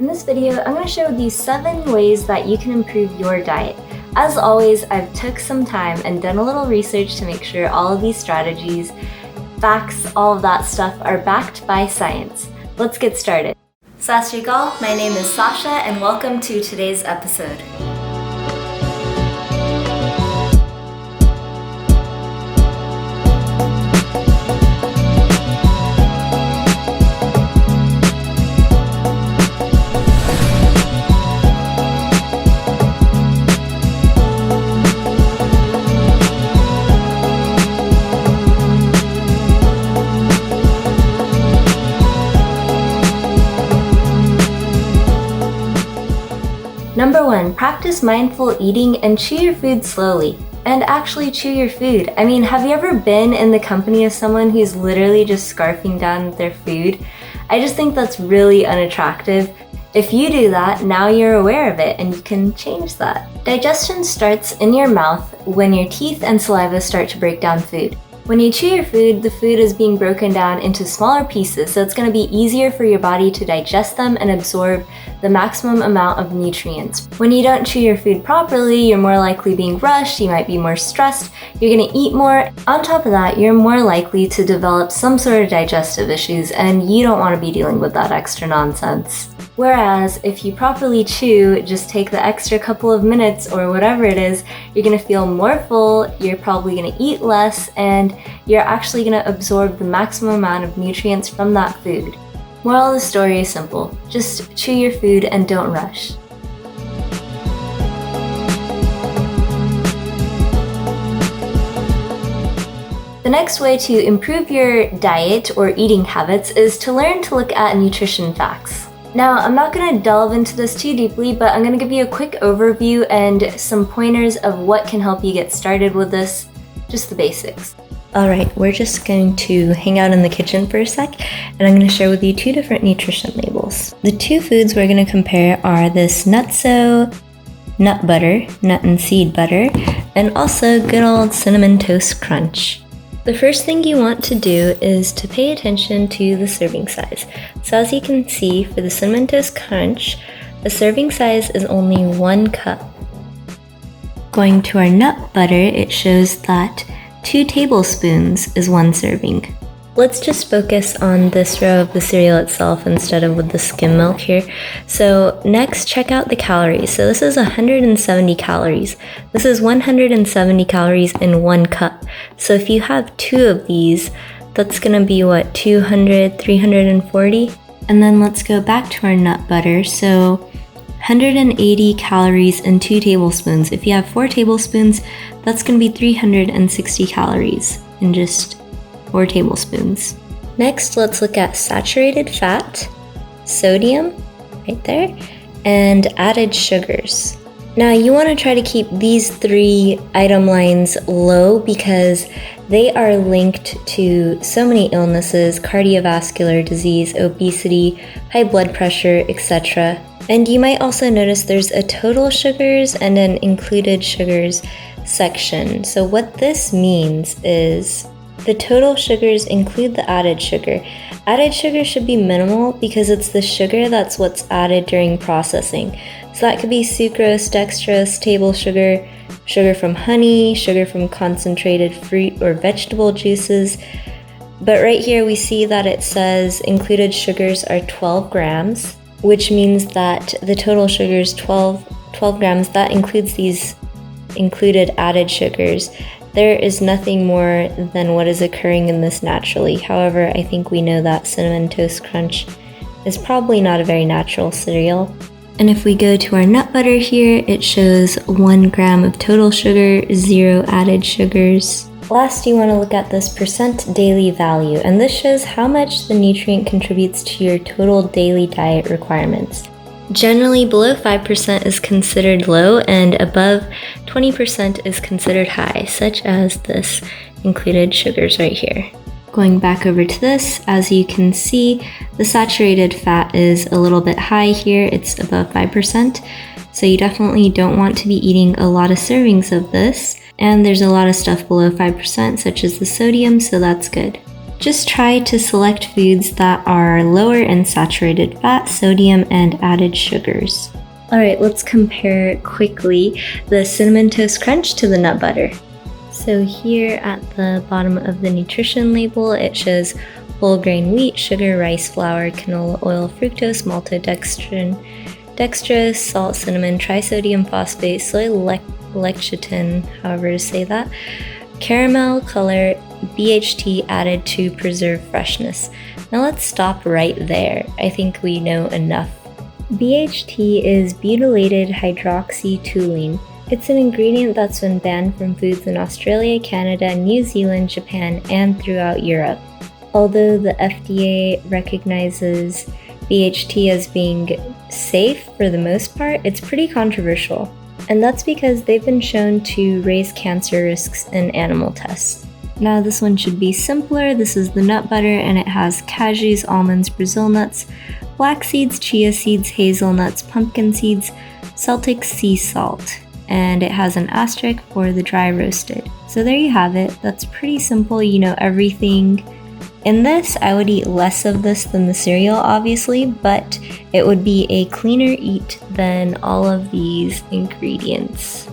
In this video, I'm going to show these 7 ways that you can improve your diet. As always, I've took some time and done a little research to make sure all of these strategies, facts, all of that stuff are backed by science. Let's get started. Sasha, my name is Sasha and welcome to today's episode. Number 1, practice mindful eating and chew your food slowly. And actually chew your food. I mean, have you ever been in the company of someone who's literally just scarfing down their food? I just think that's really unattractive. If you do that, now you're aware of it and you can change that. Digestion starts in your mouth when your teeth and saliva start to break down food. When you chew your food, the food is being broken down into smaller pieces, so it's going to be easier for your body to digest them and absorb the maximum amount of nutrients. When you don't chew your food properly, you're more likely being rushed, you might be more stressed, you're going to eat more. On top of that, you're more likely to develop some sort of digestive issues, and you don't want to be dealing with that extra nonsense. Whereas if you properly chew, just take the extra couple of minutes or whatever it is, you're going to feel more full, you're probably going to eat less, and you're actually going to absorb the maximum amount of nutrients from that food. Moral of the story is simple. Just chew your food and don't rush. The next way to improve your diet or eating habits is to learn to look at nutrition facts. Now, I'm not going to delve into this too deeply, but I'm going to give you a quick overview and some pointers of what can help you get started with this, just the basics. Alright, we're just going to hang out in the kitchen for a sec, and I'm going to share with you 2 different nutrition labels. The 2 foods we're going to compare are this xoxo nut butter, nut and seed butter, and also good old cinnamon toast crunch. The first thing you want to do is to pay attention to the serving size. So as you can see, for the cinnamon toast crunch, the serving size is only 1 cup. Going to our nut butter, it shows that 2 tablespoons is 1 serving. Let's just focus on this row of the cereal itself instead of with the skim milk here. So next, check out the calories. So this is 170 calories. This is 170 calories in 1 cup. So if you have 2 of these, that's gonna be what, 200, 340? And then let's go back to our nut butter. So 180 calories in 2 tablespoons. If you have 4 tablespoons, that's gonna be 360 calories in just 4 tablespoons. Next, let's look at saturated fat, sodium, right there, and added sugars. Now, you want to try to keep these 3 item lines low because they are linked to so many illnesses, cardiovascular disease, obesity, high blood pressure, etc. And you might also notice there's a total sugars and an included sugars section. So what this means is the total sugars include the added sugar. Added sugar should be minimal because it's the sugar that's what's added during processing. So that could be sucrose, dextrose, table sugar, sugar from honey, sugar from concentrated fruit or vegetable juices. But right here we see that it says included sugars are 12 grams, which means that the total sugar is 12 grams. That includes these included added sugars. There is nothing more than what is occurring in this naturally. However, I think we know that Cinnamon Toast Crunch is probably not a very natural cereal. And if we go to our nut butter here, it shows 1 gram of total sugar, 0 added sugars. Last, you want to look at this percent daily value, and this shows how much the nutrient contributes to your total daily diet requirements. Generally, below 5% is considered low, and above 20% is considered high, such as this included sugars right here. Going back over to this, as you can see, the saturated fat is a little bit high here. It's above 5%, so you definitely don't want to be eating a lot of servings of this. And there's a lot of stuff below 5%, such as the sodium, so that's good. Just try to select foods that are lower in saturated fat, sodium, and added sugars. Alright, let's compare quickly the Cinnamon Toast Crunch to the nut butter. So here at the bottom of the nutrition label, it shows whole grain wheat, sugar, rice flour, canola oil, fructose, maltodextrin, dextrose, salt, cinnamon, trisodium phosphate, soy lecithin, however to say that, caramel color, BHT added to preserve freshness. Now let's stop right there. I think we know enough. BHT is butylated hydroxytoluene. It's an ingredient that's been banned from foods in Australia, Canada, New Zealand, Japan, and throughout Europe. Although the FDA recognizes BHT as being safe for the most part, it's pretty controversial. And that's because they've been shown to raise cancer risks in animal tests. Now this one should be simpler. This is the nut butter and it has cashews, almonds, Brazil nuts, flax seeds, chia seeds, hazelnuts, pumpkin seeds, Celtic sea salt, and it has an asterisk for the dry roasted. So there you have it. That's pretty simple. You know everything in this. I would eat less of this than the cereal, obviously, but it would be a cleaner eat than all of these ingredients.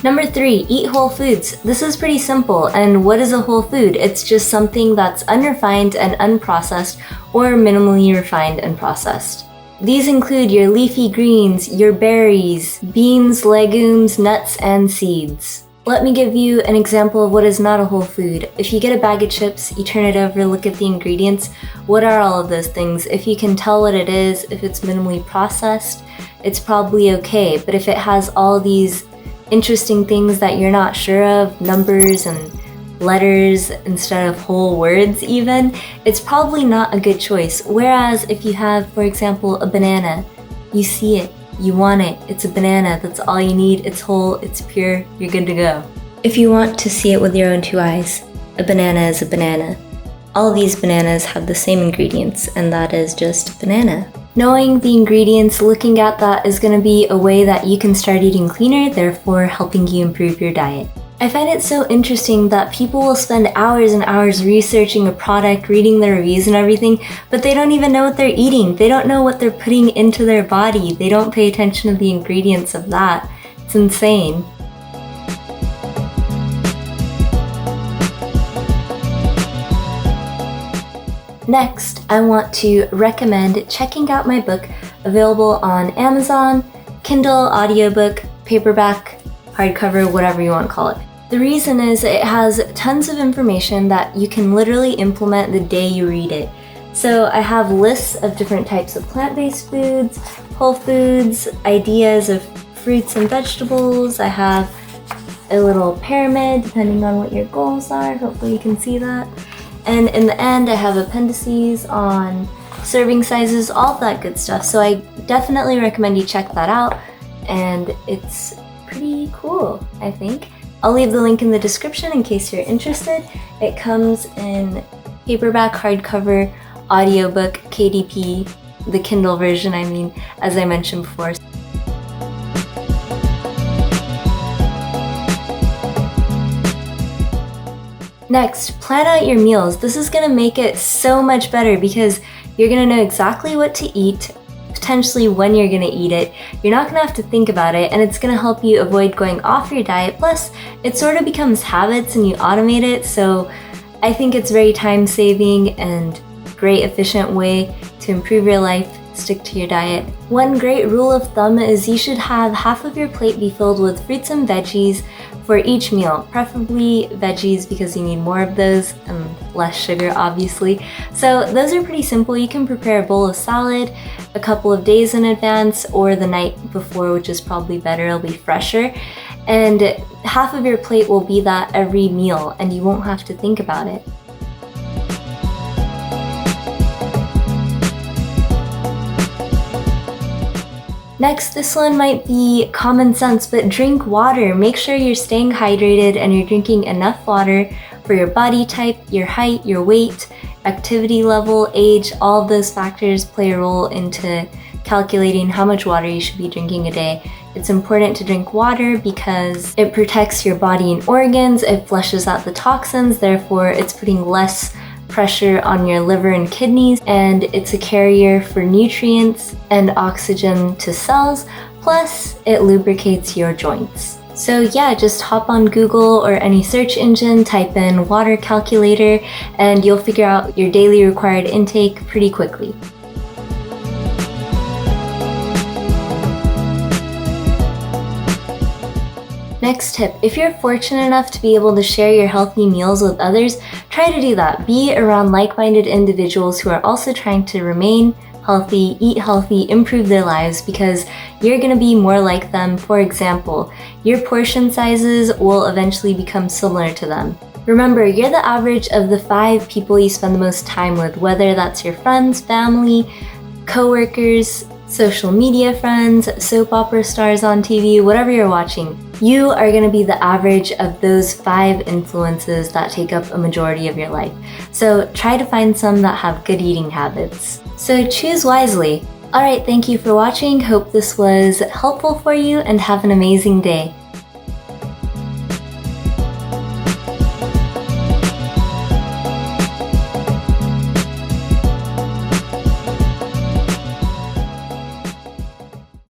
Number 3, eat whole foods. This is pretty simple, and what is a whole food? It's just something that's unrefined and unprocessed, or minimally refined and processed. These include your leafy greens, your berries, beans, legumes, nuts, and seeds. Let me give you an example of what is not a whole food. If you get a bag of chips, you turn it over, look at the ingredients. What are all of those things? If you can tell what it is, if it's minimally processed, it's probably okay. But if it has all these interesting things that you're not sure of, numbers and letters instead of whole words even, it's probably not a good choice. Whereas if you have, for example, a banana, you see it, you want it, it's a banana, that's all you need, it's whole, it's pure, you're good to go. If you want to see it with your own 2 eyes, a banana is a banana. All these bananas have the same ingredients, and that is just banana. Knowing the ingredients, looking at that is going to be a way that you can start eating cleaner, therefore helping you improve your diet. I find it so interesting that people will spend hours and hours researching a product, reading the reviews and everything, but they don't even know what they're eating. They don't know what they're putting into their body. They don't pay attention to the ingredients of that. It's insane. Next, I want to recommend checking out my book, available on Amazon, Kindle, audiobook, paperback, hardcover, whatever you want to call it. The reason is it has tons of information that you can literally implement the day you read it. So I have lists of different types of plant-based foods, whole foods, ideas of fruits and vegetables. I have a little pyramid depending on what your goals are. Hopefully you can see that. And in the end, I have appendices on serving sizes, all of that good stuff. So I definitely recommend you check that out. And it's pretty cool, I think. I'll leave the link in the description in case you're interested. It comes in paperback, hardcover, audiobook, KDP, the Kindle version, I mean, as I mentioned before. Next, plan out your meals. This is gonna make it so much better because you're gonna know exactly what to eat, potentially when you're gonna eat it. You're not gonna have to think about it, and it's gonna help you avoid going off your diet. Plus, it sort of becomes habits and you automate it, so I think it's very time-saving and great efficient way to improve your life. Stick to your diet. One great rule of thumb is you should have half of your plate be filled with fruits and veggies for each meal, preferably veggies because you need more of those and less sugar, obviously. So those are pretty simple. You can prepare a bowl of salad a couple of days in advance or the night before, which is probably better, it'll be fresher. And half of your plate will be that every meal and you won't have to think about it. Next, this one might be common sense, but drink water. Make sure you're staying hydrated and you're drinking enough water for your body type, your height, your weight, activity level, age. All of those factors play a role into calculating how much water you should be drinking a day. It's important to drink water because it protects your body and organs, it flushes out the toxins, therefore it's putting less pressure on your liver and kidneys, and it's a carrier for nutrients and oxygen to cells, plus it lubricates your joints. So yeah, just hop on Google or any search engine, type in water calculator, and you'll figure out your daily required intake pretty quickly. Next tip, if you're fortunate enough to be able to share your healthy meals with others, try to do that. Be around like-minded individuals who are also trying to remain healthy, eat healthy, improve their lives, because you're gonna be more like them. For example, your portion sizes will eventually become similar to them. Remember, you're the average of the 5 people you spend the most time with, whether that's your friends, family, coworkers, social media friends, soap opera stars on TV, whatever you're watching. You are going to be the average of those 5 influences that take up a majority of your life. So try to find some that have good eating habits. So choose wisely. Alright, thank you for watching. Hope this was helpful for you and have an amazing day.